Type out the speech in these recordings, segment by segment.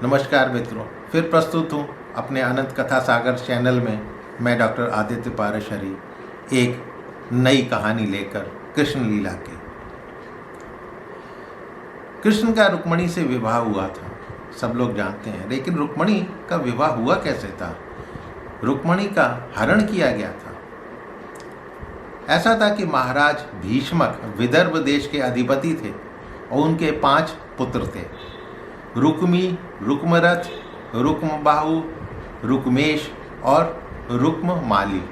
नमस्कार मित्रों, फिर प्रस्तुत हूँ अपने अनंत कथा सागर चैनल में। मैं डॉक्टर आदित्य पाराशरी एक नई कहानी लेकर कृष्ण लीला की। कृष्ण का रुक्मणी से विवाह हुआ था, सब लोग जानते हैं। लेकिन रुक्मणी का विवाह हुआ कैसे था? रुक्मणी का हरण किया गया था। ऐसा था कि महाराज भीष्मक विदर्भ देश के अधिपति थे और उनके 5 पुत्र थे, रुक्मी, रुक्मरथ, रुक्मबाहु, रुक्मेश और रुक्ममाली।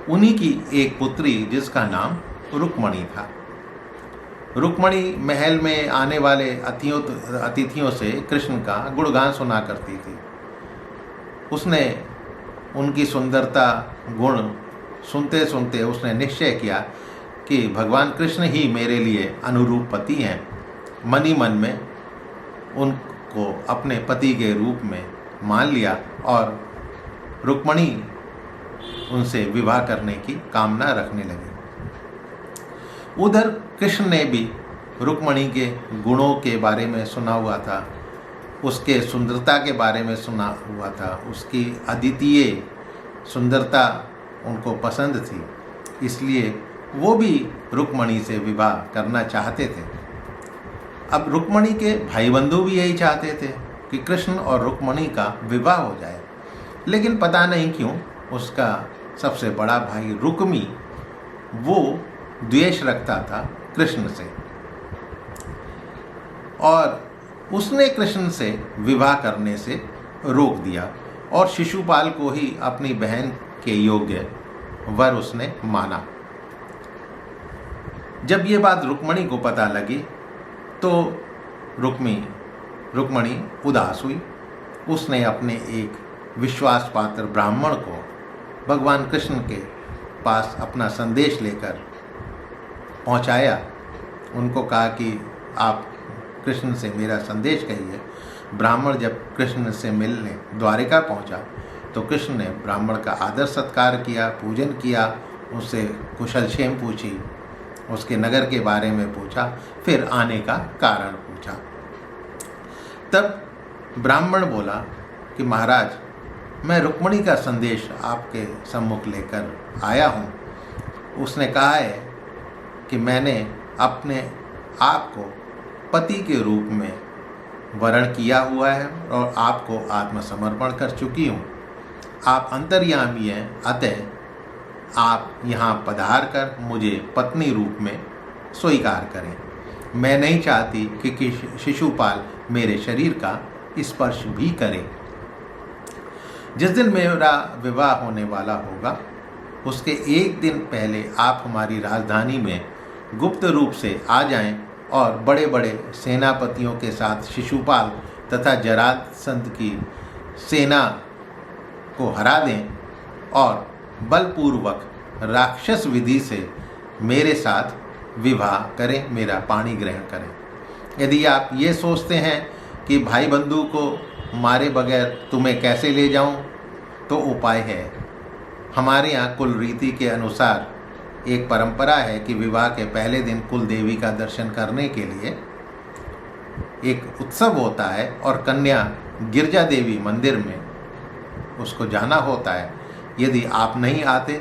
उन्हीं की एक पुत्री जिसका नाम रुक्मणी था। रुक्मणी महल में आने वाले अतिथियों से कृष्ण का गुणगान सुना करती थी। उसने उनकी सुंदरता गुण सुनते सुनते उसने निश्चय किया कि भगवान कृष्ण ही मेरे लिए अनुरूप पति हैं। मन ही मन में उनको अपने पति के रूप में मान लिया और रुक्मणी उनसे विवाह करने की कामना रखने लगी। उधर कृष्ण ने भी रुक्मणी के गुणों के बारे में सुना हुआ था, उसके सुंदरता के बारे में सुना हुआ था, उसकी अद्वितीय सुंदरता उनको पसंद थी, इसलिए वो भी रुक्मणी से विवाह करना चाहते थे। अब रुक्मणी के भाई बंधु भी यही चाहते थे कि कृष्ण और रुक्मणी का विवाह हो जाए। लेकिन पता नहीं क्यों उसका सबसे बड़ा भाई रुक्मी वो द्वेष रखता था कृष्ण से और उसने कृष्ण से विवाह करने से रोक दिया और शिशुपाल को ही अपनी बहन के योग्य वर उसने माना। जब ये बात रुक्मणी को पता लगी तो रुक्मणी उदास हुई। उसने अपने एक विश्वास पात्र ब्राह्मण को भगवान कृष्ण के पास अपना संदेश लेकर पहुंचाया। उनको कहा कि आप कृष्ण से मेरा संदेश कहिए। ब्राह्मण जब कृष्ण से मिलने द्वारिका पहुंचा तो कृष्ण ने ब्राह्मण का आदर सत्कार किया, पूजन किया, उससे कुशल क्षेम पूछी, उसके नगर के बारे में पूछा, फिर आने का कारण पूछा। तब ब्राह्मण बोला कि महाराज, मैं रुक्मणी का संदेश आपके सम्मुख लेकर आया हूँ। उसने कहा है कि मैंने अपने आप को पति के रूप में वरण किया हुआ है और आपको आत्मसमर्पण कर चुकी हूँ। आप अंतर्यामी हैं, अतः आप यहाँ पधार कर मुझे पत्नी रूप में स्वीकार करें। मैं नहीं चाहती कि शिशुपाल मेरे शरीर का स्पर्श भी करे। जिस दिन मेरा विवाह होने वाला होगा उसके एक दिन पहले आप हमारी राजधानी में गुप्त रूप से आ जाएं और बड़े बड़े सेनापतियों के साथ शिशुपाल तथा जरासंध की सेना को हरा दें और बलपूर्वक राक्षस विधि से मेरे साथ विवाह करें, मेरा पाणी ग्रहण करें। यदि आप ये सोचते हैं कि भाई बंधु को मारे बगैर तुम्हें कैसे ले जाऊं, तो उपाय है। हमारे यहाँ कुल रीति के अनुसार एक परंपरा है कि विवाह के पहले दिन कुल देवी का दर्शन करने के लिए एक उत्सव होता है और कन्या गिरजा देवी मंदिर में उसको जाना होता है। यदि आप नहीं आते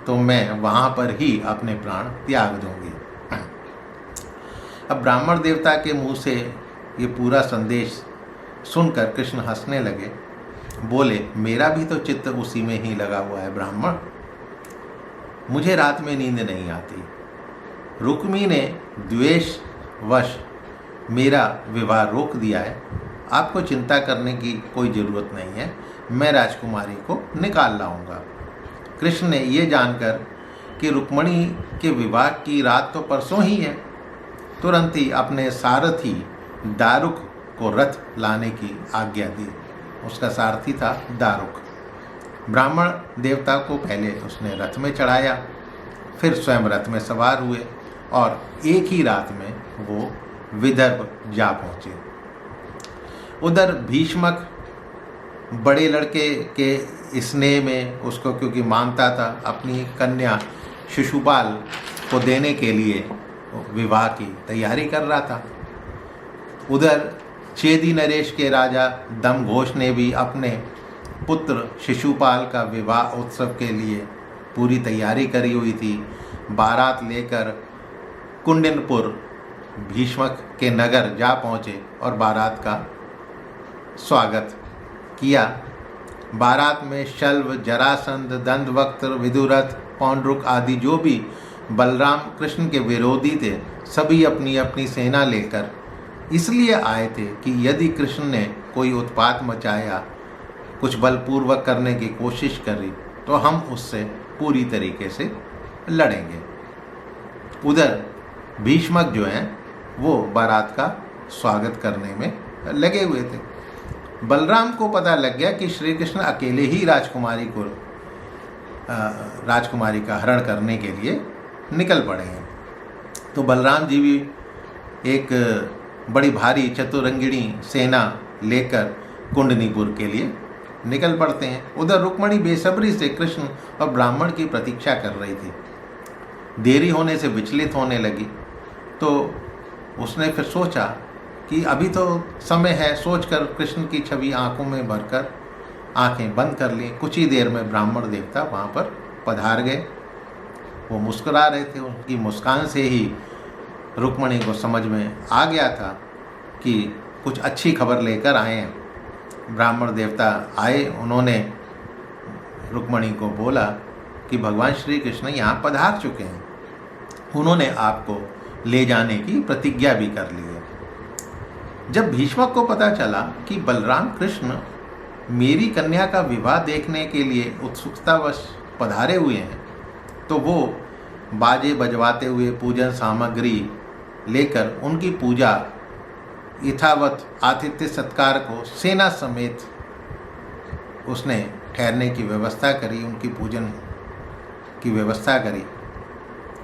तो मैं वहाँ पर ही अपने प्राण त्याग दूंगी। अब ब्राह्मण देवता के मुंह से ये पूरा संदेश सुनकर कृष्ण हंसने लगे। बोले, मेरा भी तो चित्त उसी में ही लगा हुआ है ब्राह्मण। मुझे रात में नींद नहीं आती। रुक्मी ने द्वेषवश मेरा विवाह रोक दिया है। आपको चिंता करने की कोई ज़रूरत नहीं है, मैं राजकुमारी को निकाल लाऊंगा। कृष्ण ने ये जानकर कि रुक्मणी के विवाह की रात तो परसों ही है, तुरंत ही अपने सारथी दारुक को रथ लाने की आज्ञा दी। उसका सारथी था दारुक। ब्राह्मण देवता को पहले उसने रथ में चढ़ाया, फिर स्वयं रथ में सवार हुए और एक ही रात में वो विदर्भ जा पहुँचे। उधर भीष्मक बड़े लड़के के स्नेह में उसको क्योंकि मानता था, अपनी कन्या शिशुपाल को देने के लिए विवाह की तैयारी कर रहा था। उधर चेदी नरेश के राजा दमघोष ने भी अपने पुत्र शिशुपाल का विवाह उत्सव के लिए पूरी तैयारी करी हुई थी। बारात लेकर कुंडिनपुर भीष्मक के नगर जा पहुँचे और बारात का स्वागत किया। बारात में शल्व, जरासंध, दंतवक्त्र, विदुरथ, पौंड्रुक आदि जो भी बलराम कृष्ण के विरोधी थे, सभी अपनी अपनी सेना लेकर इसलिए आए थे कि यदि कृष्ण ने कोई उत्पात मचाया, कुछ बलपूर्वक करने की कोशिश करी, तो हम उससे पूरी तरीके से लड़ेंगे। उधर भीष्मक जो हैं वो बारात का स्वागत करने में लगे हुए थे। बलराम को पता लग गया कि श्री कृष्ण अकेले ही राजकुमारी का हरण करने के लिए निकल पड़े हैं। तो बलराम जी भी एक बड़ी भारी चतुरंगिणी सेना लेकर कुंडनीपुर के लिए निकल पड़ते हैं। उधर रुक्मणी बेसब्री से कृष्ण और ब्राह्मण की प्रतीक्षा कर रही थी। देरी होने से विचलित होने लगी, तो उसने फिर सोचा कि अभी तो समय है। सोचकर कृष्ण की छवि आंखों में भरकर आंखें बंद कर ली। कुछ ही देर में ब्राह्मण देवता वहाँ पर पधार गए। वो मुस्कुरा रहे थे। उनकी मुस्कान से ही रुक्मणी को समझ में आ गया था कि कुछ अच्छी खबर लेकर आए हैं। ब्राह्मण देवता आए। उन्होंने रुक्मणी को बोला कि भगवान श्री कृष्ण यहाँ पधार चुके हैं। उन्होंने आपको ले जाने की प्रतिज्ञा भी कर ली है। जब भीष्मक को पता चला कि बलराम कृष्ण मेरी कन्या का विवाह देखने के लिए उत्सुकतावश पधारे हुए हैं, तो वो बाजे बजवाते हुए पूजन सामग्री लेकर उनकी पूजा यथावत आतिथ्य सत्कार को सेना समेत उसने ठहरने की व्यवस्था करी, उनकी पूजन की व्यवस्था करी।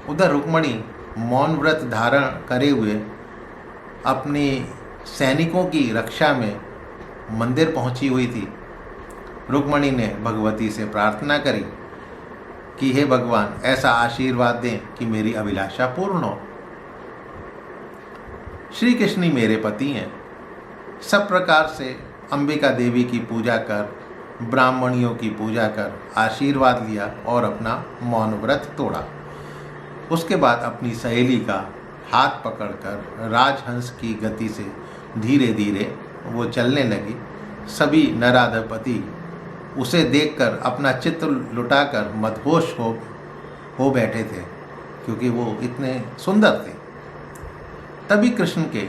उधर रुक्मणी मौन व्रत धारण करे हुए अपनी सैनिकों की रक्षा में मंदिर पहुंची हुई थी। रुक्मणी ने भगवती से प्रार्थना करी कि हे भगवान, ऐसा आशीर्वाद दें कि मेरी अभिलाषा पूर्ण हो। श्री कृष्ण ही मेरे पति हैं। सब प्रकार से अंबिका देवी की पूजा कर, ब्राह्मणियों की पूजा कर आशीर्वाद लिया और अपना मौन व्रत तोड़ा। उसके बाद अपनी सहेली का हाथ पकड़कर राजहंस की गति से धीरे धीरे वो चलने लगी। सभी नराधपति उसे देखकर अपना चित्त लुटाकर मदहोश हो बैठे थे, क्योंकि वो इतने सुंदर थे। तभी कृष्ण के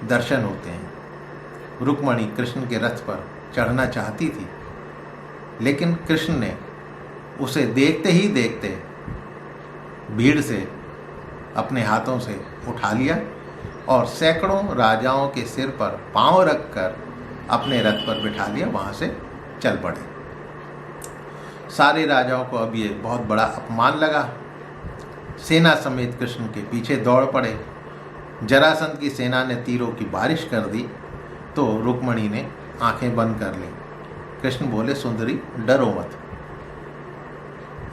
दर्शन होते हैं। रुक्मणी कृष्ण के रथ पर चढ़ना चाहती थी, लेकिन कृष्ण ने उसे देखते ही देखते भीड़ से अपने हाथों से उठा लिया और सैकड़ों राजाओं के सिर पर पांव रखकर अपने रथ पर बिठा लिया। वहाँ से चल पड़े। सारे राजाओं को अब ये बहुत बड़ा अपमान लगा। सेना समेत कृष्ण के पीछे दौड़ पड़े। जरासंध की सेना ने तीरों की बारिश कर दी, तो रुक्मणी ने आंखें बंद कर ली। कृष्ण बोले, सुंदरी डरो मत,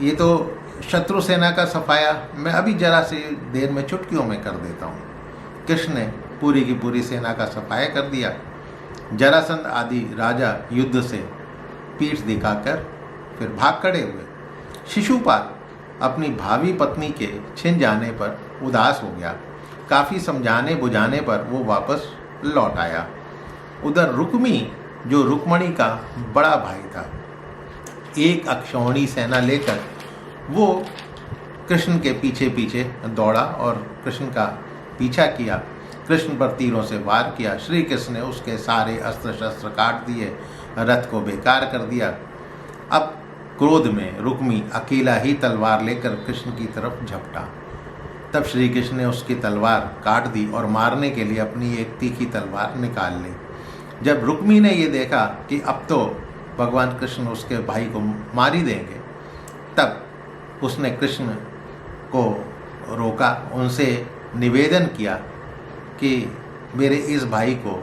ये तो शत्रु सेना का सफाया मैं अभी जरा सी देर में चुटकियों में कर देता हूँ। कृष्ण ने पूरी की पूरी सेना का सफाया कर दिया। जरासंध आदि राजा युद्ध से पीठ दिखाकर फिर भाग खड़े हुए। शिशुपाल अपनी भावी पत्नी के छिन जाने पर उदास हो गया। काफ़ी समझाने बुझाने पर वो वापस लौट आया। उधर रुक्मी, जो रुक्मणी का बड़ा भाई था, एक अक्षौणी सेना लेकर वो कृष्ण के पीछे पीछे दौड़ा और कृष्ण का पीछा किया। कृष्ण पर तीरों से वार किया। श्री कृष्ण ने उसके सारे अस्त्र शस्त्र काट दिए, रथ को बेकार कर दिया। अब क्रोध में रुक्मी अकेला ही तलवार लेकर कृष्ण की तरफ झपटा। तब श्री कृष्ण ने उसकी तलवार काट दी और मारने के लिए अपनी एक तीखी तलवार निकाल ली। जब रुक्मी ने ये देखा कि अब तो भगवान कृष्ण उसके भाई को मार ही देंगे, तब उसने कृष्ण को रोका, उनसे निवेदन किया कि मेरे इस भाई को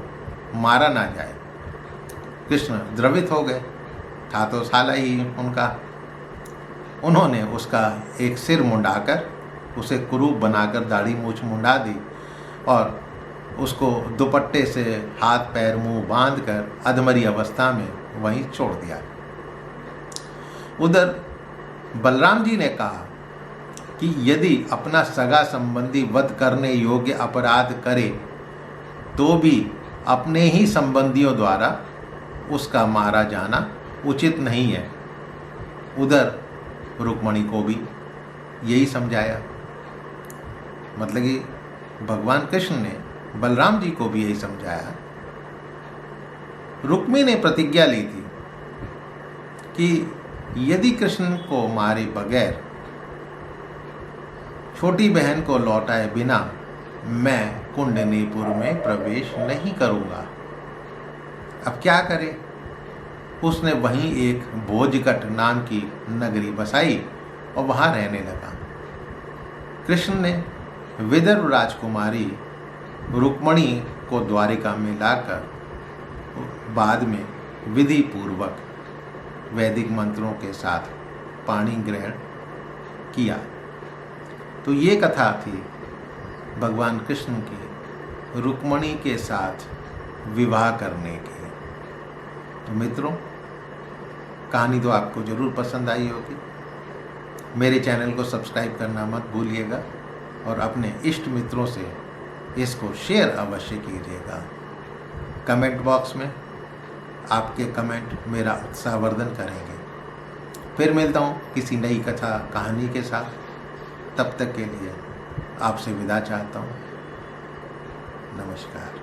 मारा ना जाए। कृष्ण द्रवित हो गए, था तो साला ही उनका। उन्होंने उसका एक सिर मुंडाकर उसे कुरूप बनाकर दाढ़ी मूछ मुंडा दी और उसको दुपट्टे से हाथ पैर मुंह बांधकर अधमरी अवस्था में वहीं छोड़ दिया। उधर बलराम जी ने कहा कि यदि अपना सगा संबंधी वध करने योग्य अपराध करे तो भी अपने ही संबंधियों द्वारा उसका मारा जाना उचित नहीं है। उधर रुक्मणी को भी यही समझाया। मतलब कि भगवान कृष्ण ने बलराम जी को भी यही समझाया। रुक्मी ने प्रतिज्ञा ली थी कि यदि कृष्ण को मारे बगैर छोटी बहन को लौटाए बिना मैं कुंडनीपुर में प्रवेश नहीं करूंगा। अब क्या करे? उसने वहीं एक भोजकट नाम की नगरी बसाई और वहां रहने लगा। कृष्ण ने विदर्भ राजकुमारी रुक्मणी को द्वारिका में लाकर बाद में विधि पूर्वक वैदिक मंत्रों के साथ पाणी ग्रहण किया। तो ये कथा थी भगवान कृष्ण की रुक्मणी के साथ विवाह करने की। तो मित्रों, कहानी तो आपको जरूर पसंद आई होगी। मेरे चैनल को सब्सक्राइब करना मत भूलिएगा और अपने इष्ट मित्रों से इसको शेयर अवश्य कीजिएगा। कमेंट बॉक्स में आपके कमेंट मेरा उत्साहवर्धन करेंगे। फिर मिलता हूँ किसी नई कथा कहानी के साथ। तब तक के लिए आपसे विदा चाहता हूँ। नमस्कार।